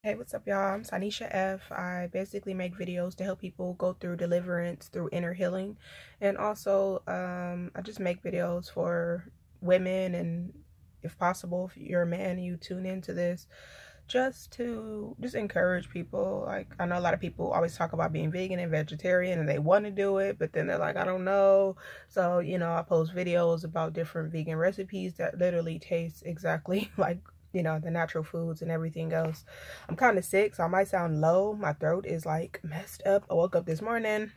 Hey, what's up, y'all? I'm Sanisha F. I basically make videos to help people go through deliverance through inner healing. And also, I just make videos for women, and if possible, if you're a man and you tune into this, just encourage people. Like, I know a lot of people always talk about being vegan and vegetarian and they want to do it, but then they're like, I don't know. So, I post videos about different vegan recipes that literally taste exactly like the natural foods and everything else. I'm kind of sick, so I might sound low. My throat is like messed up. I woke up this morning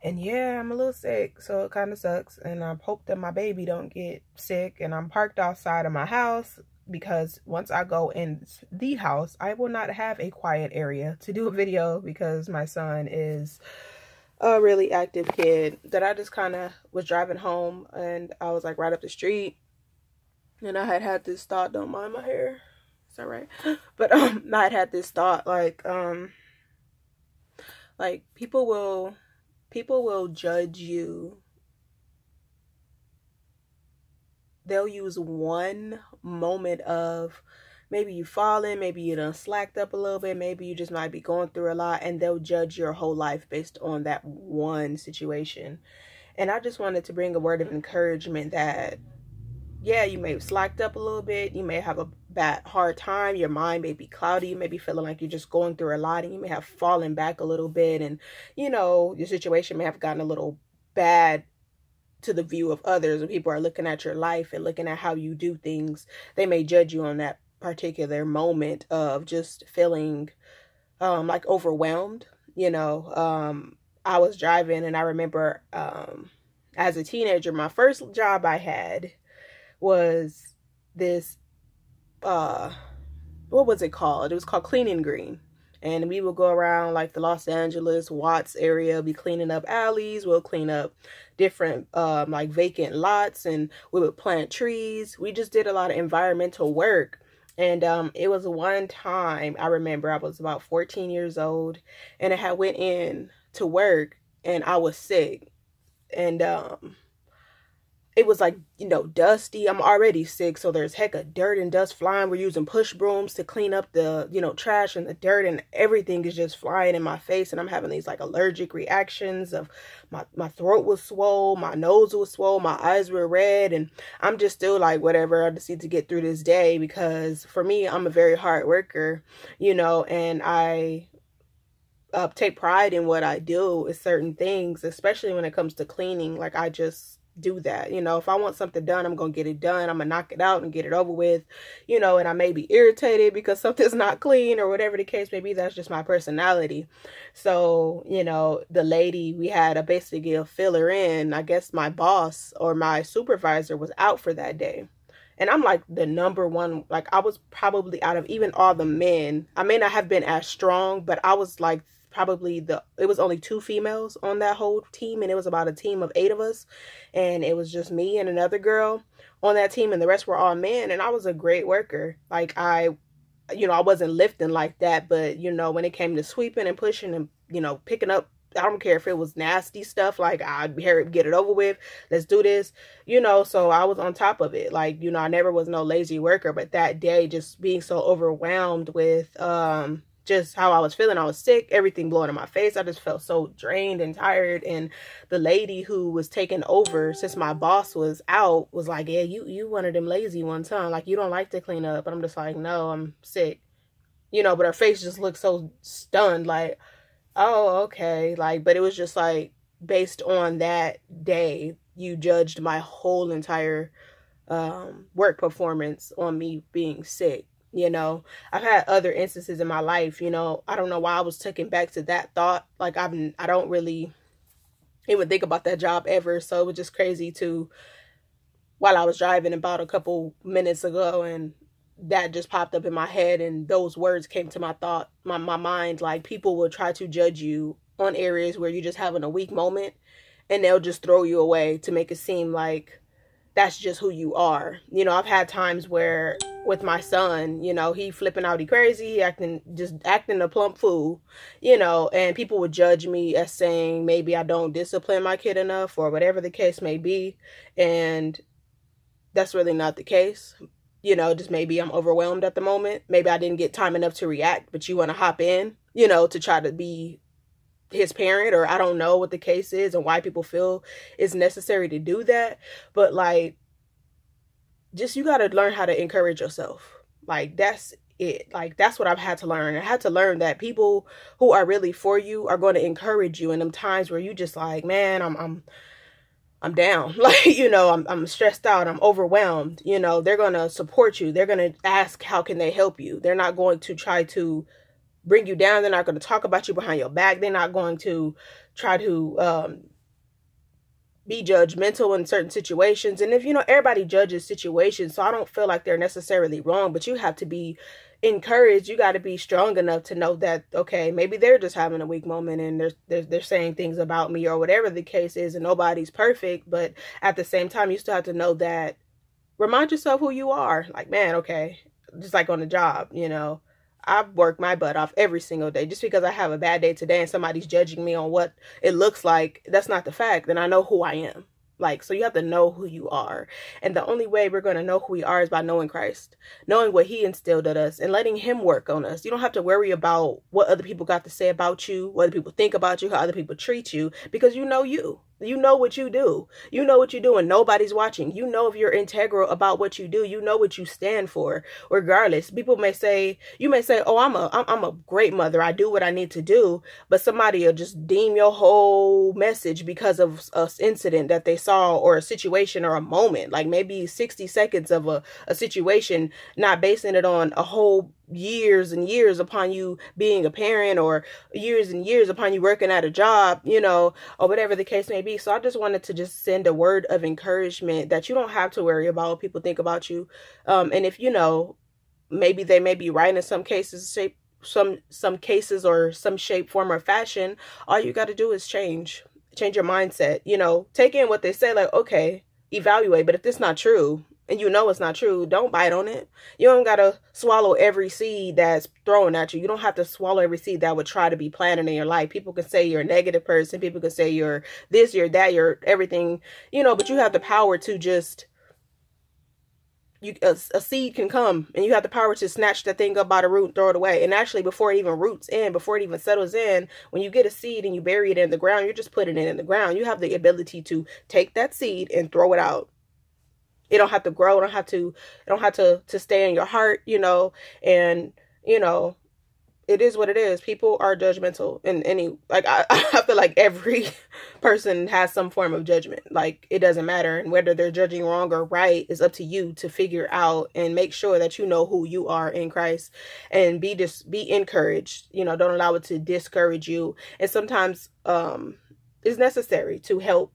and yeah, I'm a little sick, so it kind of sucks. And I hope that my baby don't get sick. And I'm parked outside of my house because once I go in the house, I will not have a quiet area to do a video because my son is a really active kid. That I just kind of was driving home and I was like right up the street. And I had this thought, don't mind my hair, it's all right. But I had this thought, like people will judge you. They'll use one moment of maybe you falling, maybe you done slacked up a little bit, maybe you just might be going through a lot, and they'll judge your whole life based on that one situation. And I just wanted to bring a word of encouragement that yeah, you may have slacked up a little bit. You may have a hard time. Your mind may be cloudy. You may be feeling like you're just going through a lot, and you may have fallen back a little bit. And, your situation may have gotten a little bad to the view of others. When people are looking at your life and looking at how you do things, they may judge you on that particular moment of just feeling like overwhelmed. I was driving and I remember as a teenager, my first job I had was this what was it called? It was called Cleaning Green. And we would go around like the Los Angeles, Watts area, be cleaning up alleys. We'll clean up different like vacant lots, and we would plant trees. We just did a lot of environmental work. And it was one time I remember I was about 14 years old, and I had went in to work and I was sick. And it was like, dusty. I'm already sick, so there's heck of dirt and dust flying. We're using push brooms to clean up the, trash and the dirt, and everything is just flying in my face. And I'm having these like allergic reactions of my throat was swole, my nose was swole, my eyes were red, and I'm just still like, whatever, I just need to get through this day, because for me, I'm a very hard worker, and I take pride in what I do with certain things, especially when it comes to cleaning. Like, I just do that. If I want something done, I'm gonna get it done. I'm gonna knock it out and get it over with, and I may be irritated because something's not clean or whatever the case may be. That's just my personality. So, the lady, we had basically a filler in. I guess my boss or my supervisor was out for that day. And I'm like the number one, like I was probably out of even all the men, I may not have been as strong, but I was like probably it was only 2 females on that whole team, and it was about a team of 8 of us, and it was just me and another girl on that team, and the rest were all men. And I was a great worker. Like I wasn't lifting like that, but when it came to sweeping and pushing and picking up, I don't care if it was nasty stuff, like I'd get it over with, let's do this, so I was on top of it. Like, I never was no lazy worker, but that day, just being so overwhelmed with just how I was feeling. I was sick, everything blowing in my face. I just felt so drained and tired. And the lady who was taking over since my boss was out was like, yeah, you one of them lazy ones, huh? Like, you don't like to clean up. And I'm just like, no, I'm sick. But her face just looked so stunned, like, oh, okay. Like, but it was just like, based on that day, you judged my whole entire work performance on me being sick. I've had other instances in my life, I don't know why I was taken back to that thought. Like, I don't really even think about that job ever. So it was just crazy while I was driving about a couple minutes ago, and that just popped up in my head, and those words came to my mind. Like, people will try to judge you on areas where you're just having a weak moment, and they'll just throw you away to make it seem like that's just who you are. I've had times where with my son, he flipping out, he crazy, acting a plump fool, and people would judge me as saying maybe I don't discipline my kid enough or whatever the case may be. And that's really not the case. just maybe I'm overwhelmed at the moment. Maybe I didn't get time enough to react, but you want to hop in, to try to be his parent, or I don't know what the case is and why people feel it's necessary to do that. But like, just, you got to learn how to encourage yourself. Like, that's it. Like, that's what I've had to learn. I had to learn that people who are really for you are going to encourage you in them times where you just like, man, I'm down. Like, I'm stressed out. I'm overwhelmed. They're going to support you. They're going to ask, how can they help you? They're not going to try to bring you down. They're not going to talk about you behind your back. They're not going to try to be judgmental in certain situations. And if, everybody judges situations, so I don't feel like they're necessarily wrong, but you have to be encouraged. You got to be strong enough to know that, okay, maybe they're just having a weak moment and they're saying things about me or whatever the case is, and nobody's perfect. But at the same time, you still have to know that, remind yourself who you are. Like, man, okay, just like on the job, I've worked my butt off every single day. Just because I have a bad day today and somebody's judging me on what it looks like, that's not the fact. Then I know who I am. Like, so you have to know who you are. And the only way we're going to know who we are is by knowing Christ, knowing what he instilled in us and letting him work on us. You don't have to worry about what other people got to say about you, what other people think about you, how other people treat you, because you know you. You know what you do. You know what you do, and nobody's watching. You know if you're integral about what you do. You know what you stand for, regardless. People may say, oh, I'm a great mother. I do what I need to do. But somebody will just deem your whole message because of an incident that they saw, or a situation, or a moment. Like maybe 60 seconds of a situation, not basing it on a whole years and years upon you being a parent, or years and years upon you working at a job, or whatever the case may be. So I just wanted to just send a word of encouragement that you don't have to worry about what people think about you. And if maybe they may be right in some cases, some cases, or some shape, form, or fashion, all you got to do is change your mindset. Take in what they say, like, okay, evaluate. But if this not true, and it's not true, don't bite on it. You don't got to swallow every seed that's thrown at you. You don't have to swallow every seed that would try to be planted in your life. People can say you're a negative person. People can say you're this, you're that, you're everything, but you have the power to just, a seed can come, and you have the power to snatch that thing up by the root and throw it away. And actually, before it even roots in, before it even settles in, when you get a seed and you bury it in the ground, you're just putting it in the ground. You have the ability to take that seed and throw it out. It don't have to grow. It don't have to stay in your heart, and, it is what it is. People are judgmental in I feel like every person has some form of judgment. Like, it doesn't matter. And whether they're judging wrong or right is up to you to figure out, and make sure that you know who you are in Christ, and be encouraged. Don't allow it to discourage you. And sometimes, it's necessary to help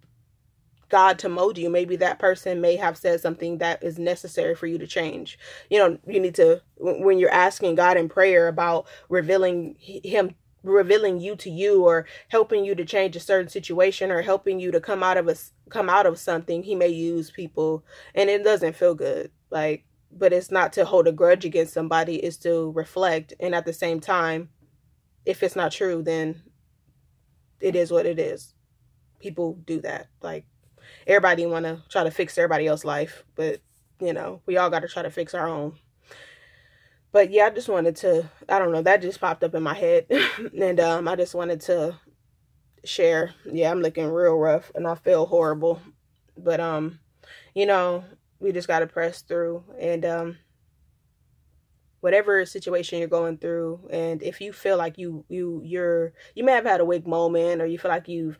God to mold you. Maybe that person may have said something that is necessary for you to change. You need to, when you're asking God in prayer about revealing you to you, or helping you to change a certain situation, or helping you to come out of something, he may use people, and it doesn't feel good. Like, but it's not to hold a grudge against somebody. It's to reflect. And at the same time, if it's not true, then it is what it is. People do that. Like, everybody want to try to fix everybody else's life, but we all got to try to fix our own. But yeah, I just wanted to, I don't know, that just popped up in my head. And I just wanted to share. Yeah, I'm looking real rough and I feel horrible, but we just got to press through. And whatever situation you're going through, and if you feel like you may have had a weak moment, or you feel like you've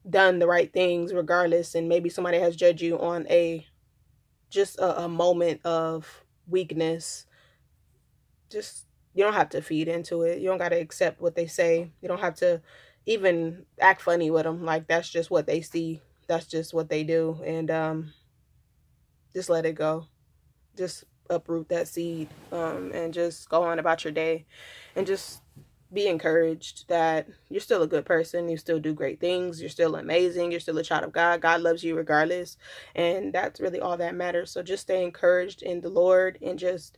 done the right things regardless, and maybe somebody has judged you on just a moment of weakness, just, you don't have to feed into it. You don't got to accept what they say. You don't have to even act funny with them. Like, that's just what they see. That's just what they do. And just let it go. Just uproot that seed, and just go on about your day, and just be encouraged that you're still a good person. You still do great things. You're still amazing. You're still a child of God. God loves you regardless. And that's really all that matters. So just stay encouraged in the Lord, and just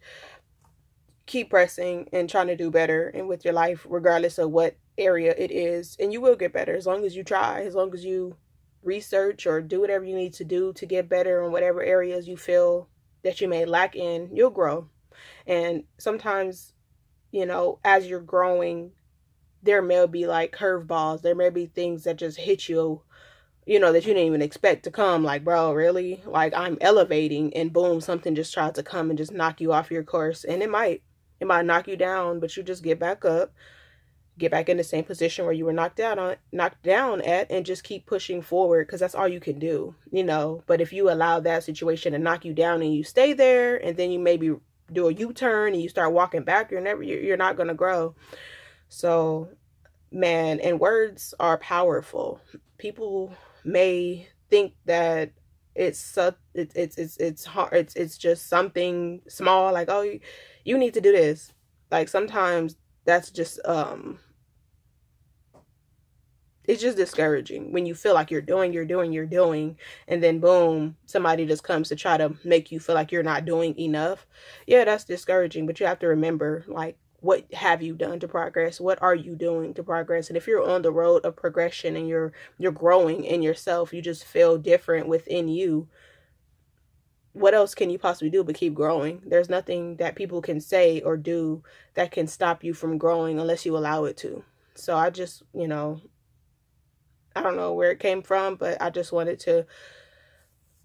keep pressing and trying to do better and with your life, regardless of what area it is. And you will get better as long as you try, as long as you research or do whatever you need to do to get better in whatever areas you feel that you may lack in, you'll grow. And sometimes, you know, as you're growing, there may be like curveballs. There may be things that just hit you, you know, that you didn't even expect to come. Like, bro, really? Like, I'm elevating and boom, something just tried to come and just knock you off your course. And it might knock you down, but you just get back up, get back in the same position where you were knocked down at, and just keep pushing forward, because that's all you can do, you know. But if you allow that situation to knock you down and you stay there, and then you maybe do a U-turn and you start walking back, you're not going to grow. So, man, and words are powerful. People may think that it's hard, it's just something small, like, oh, you need to do this. Like, sometimes that's just it's just discouraging when you feel like you're doing, and then boom, somebody just comes to try to make you feel like you're not doing enough. Yeah, that's discouraging, but you have to remember, like, what have you done to progress? What are you doing to progress? And if you're on the road of progression and you're growing in yourself, you just feel different within you, what else can you possibly do but keep growing? There's nothing that people can say or do that can stop you from growing unless you allow it to. So I just, you know, I don't know where it came from, but I just wanted to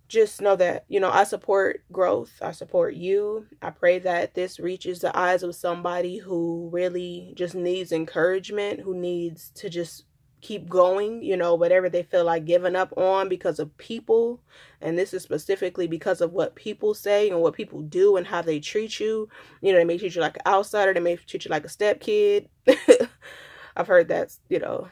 just know that, you know, I support growth. I support you. I pray that this reaches the eyes of somebody who really just needs encouragement, who needs to just keep going, you know, whatever they feel like giving up on because of people. And this is specifically because of what people say and what people do and how they treat you. You know, they may treat you like an outsider. They may treat you like a stepkid. I've heard that, you know,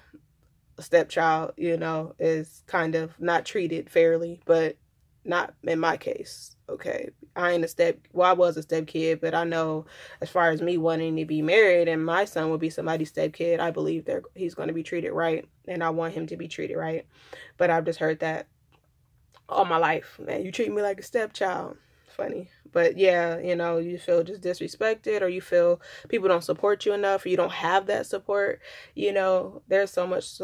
a stepchild, you know, is kind of not treated fairly, but not in my case. Okay, I was a stepkid, but I know as far as me wanting to be married and my son will be somebody's stepkid, I believe he's going to be treated right, and I want him to be treated right. But I've just heard that all my life, man, you treat me like a stepchild. Funny. But yeah, you know, you feel just disrespected, or you feel people don't support you enough, or you don't have that support. You know, there's so much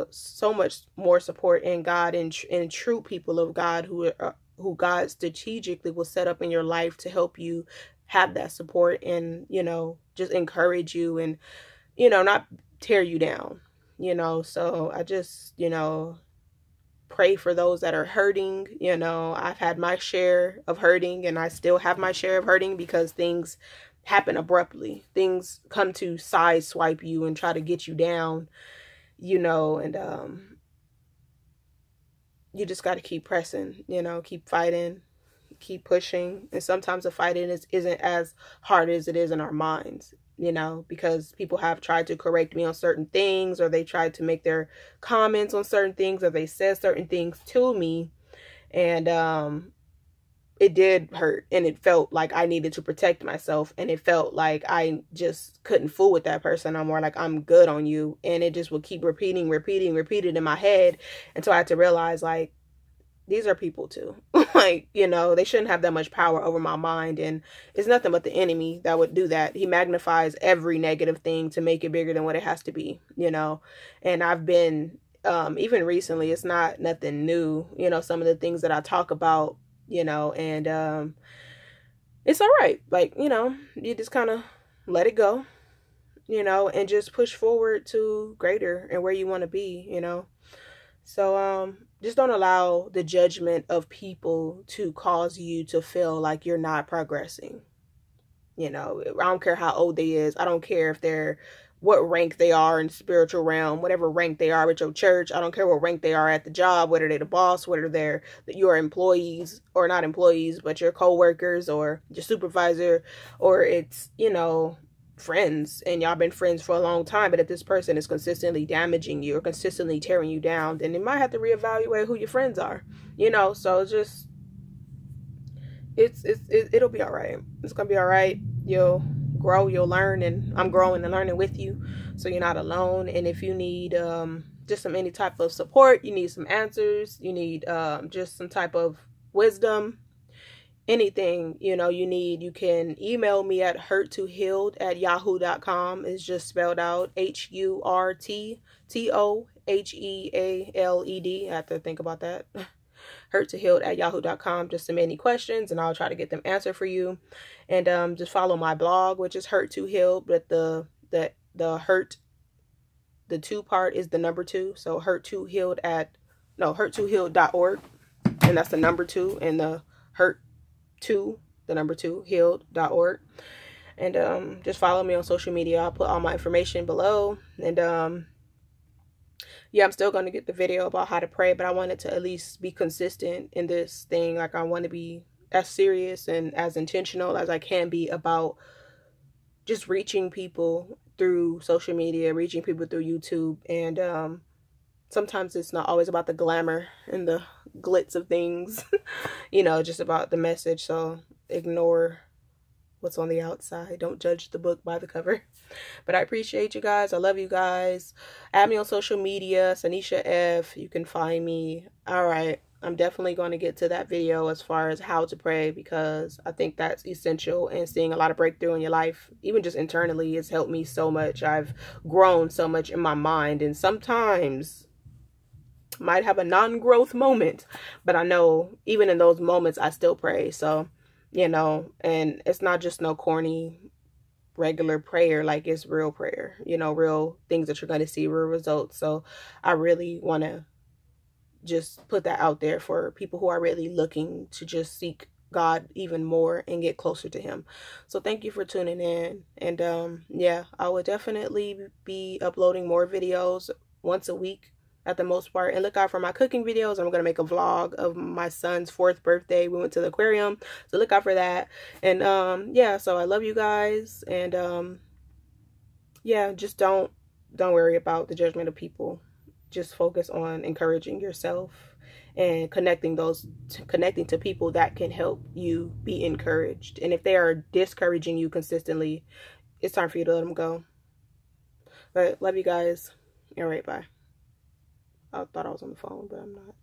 more support in God and true people of God who God strategically will set up in your life to help you have that support and, you know, just encourage you and, you know, not tear you down, you know. So I just, you know, pray for those that are hurting. You know, I've had my share of hurting, and I still have my share of hurting because things happen abruptly. Things come to sideswipe you and try to get you down, you know, and you just got to keep pressing, you know, keep fighting, keep pushing. And sometimes the fighting isn't as hard as it is in our minds, you know, because people have tried to correct me on certain things, or they tried to make their comments on certain things, or they said certain things to me. And it did hurt, and it felt like I needed to protect myself, and it felt like I just couldn't fool with that person no more. Like, I'm good on you. And it just would keep repeating in my head until I had to realize, like, these are people too. Like, you know, they shouldn't have that much power over my mind. And it's nothing but the enemy that would do that. He magnifies every negative thing to make it bigger than what it has to be, you know. And I've been, even recently, it's not nothing new, you know, some of the things that I talk about, you know, and it's all right. Like, you know, you just kind of let it go, you know, and just push forward to greater and where you want to be, you know. So just don't allow the judgment of people to cause you to feel like you're not progressing. You know, I don't care how old they is. I don't care if they're what rank they are in the spiritual realm, whatever rank they are at your church. I don't care what rank they are at the job, whether they're the boss, whether they're your employees or not employees, but your co-workers or your supervisor, or it's, you know, friends, and y'all been friends for a long time. But if this person is consistently damaging you or consistently tearing you down, then you might have to reevaluate who your friends are, you know. So just it'll be all right. It's gonna be all right. You'll grow, you'll learn, and I'm growing and learning with you, so you're not alone. And if you need just any type of support, you need some answers, you need just some type of wisdom, anything, you know, you need, you can email me at hurttohealed@yahoo.com. It's just spelled out HURTTOHEALED HEALED. I have to think about that. hurttohealed@yahoo.com. Just submit any questions and I'll try to get them answered for you. And just follow my blog, which is Hurt to Heal, but the hurt, the 2 part is the number 2. So hurttohealed.org, and that's the number 2, and the hurt 2, the number 2, healed.org. And just follow me on social media. I'll put all my information below. And yeah, I'm still going to get the video about how to pray, but I wanted to at least be consistent in this thing. Like, I want to be as serious and as intentional as I can be about just reaching people through social media, reaching people through YouTube. And sometimes it's not always about the glamour and the glitz of things, you know, just about the message. So ignore what's on the outside. Don't judge the book by the cover. But I appreciate you guys. I love you guys. Add me on social media, Sanisha F. You can find me. All right. I'm definitely going to get to that video as far as how to pray, because I think that's essential, and seeing a lot of breakthrough in your life, even just internally, has helped me so much. I've grown so much in my mind, and sometimes might have a non-growth moment, but I know even in those moments, I still pray. So, you know, and it's not just no corny regular prayer, like it's real prayer, you know, real things that you're going to see, real results. So I really want to just put that out there for people who are really looking to just seek God even more and get closer to him. So thank you for tuning in. And yeah, I will definitely be uploading more videos once a week at the most part. And look out for my cooking videos. I'm going to make a vlog of my son's 4th birthday. We went to the aquarium, so look out for that. And yeah, so I love you guys. And yeah, just don't worry about the judgment of people. Just focus on encouraging yourself and connecting to people that can help you be encouraged. And if they are discouraging you consistently, it's time for you to let them go. But love you guys. All right, bye. I thought I was on the phone, but I'm not.